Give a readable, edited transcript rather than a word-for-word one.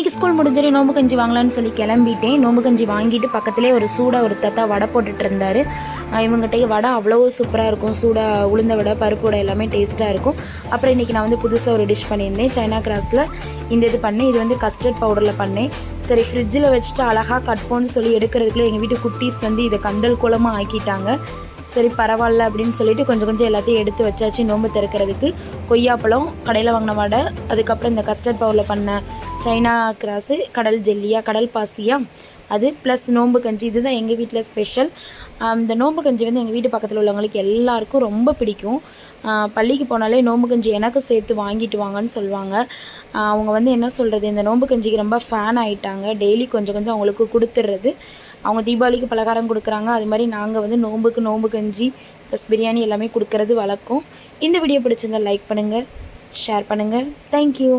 இன்றைக்கி ஸ்கூல் முடிஞ்சோடனே நோம்பு கஞ்சி வாங்கலான்னு சொல்லி கிளம்பிட்டேன். நோம்பு கஞ்சி வாங்கிட்டு பக்கத்துலேயே ஒரு சூடாக ஒரு தத்தா வடை போட்டுட்டு இருந்தார். இவங்ககிட்ட வடை அவ்வளோ சூப்பராக இருக்கும். சூடாக உளுந்த வடை, பருப்பு வடை எல்லாமே டேஸ்ட்டாக இருக்கும். அப்புறம் இன்றைக்கி நான் வந்து புதுசாக ஒரு டிஷ் பண்ணியிருந்தேன். சைனா கிராஸில் இந்த இது பண்ணேன். இது வந்து கஸ்டர்ட் பவுடரில் பண்ணேன். சரி ஃப்ரிட்ஜில் வச்சுட்டு அழகாக கட்போன்னு சொல்லி எடுக்கிறதுக்குள்ளே எங்கள் வீட்டு குட்டீஸ் வந்து இதை கந்தல் குளமாக ஆக்கிட்டாங்க. சரி பரவாயில்ல அப்படின்னு சொல்லிட்டு கொஞ்சம் எல்லாத்தையும் எடுத்து வச்சாச்சு. நோம்பு திறக்கிறதுக்கு கொய்யாப்பழம், கடையில் வாங்கின வடை, அதுக்கப்புறம் இந்த கஸ்டர்ட் பவுடரில் பண்ண சைனா கிராஸு, கடல் ஜெல்லியா, கடல் பாசியா, அது ப்ளஸ் நோம்பு கஞ்சி. இதுதான் எங்கள் வீட்டில் ஸ்பெஷல். இந்த நோம்பு கஞ்சி வந்து எங்கள் வீட்டு பக்கத்தில் உள்ளவங்களுக்கு எல்லாருக்கும் ரொம்ப பிடிக்கும். பள்ளிக்கு போனாலே நோம்பு கஞ்சி எனக்கு சேர்த்து வாங்கிட்டு வாங்கன்னு சொல்லுவாங்க. அவங்க வந்து என்ன சொல்கிறது, இந்த நோம்பு கஞ்சிக்கு ரொம்ப ஃபேன் ஆகிட்டாங்க. டெய்லி கொஞ்சம் அவங்களுக்கு கொடுத்துட்றது. அவங்க தீபாவளிக்கு பலகாரம் கொடுக்குறாங்க, அது மாதிரி நாங்கள் வந்து நோம்புக்கு நோம்பு கஞ்சி ப்ளஸ் பிரியாணி எல்லாமே கொடுக்கறது வழக்கம். இந்த வீடியோ பிடிச்சிருந்தால் லைக் பண்ணுங்கள், ஷேர் பண்ணுங்கள். தேங்க்யூ.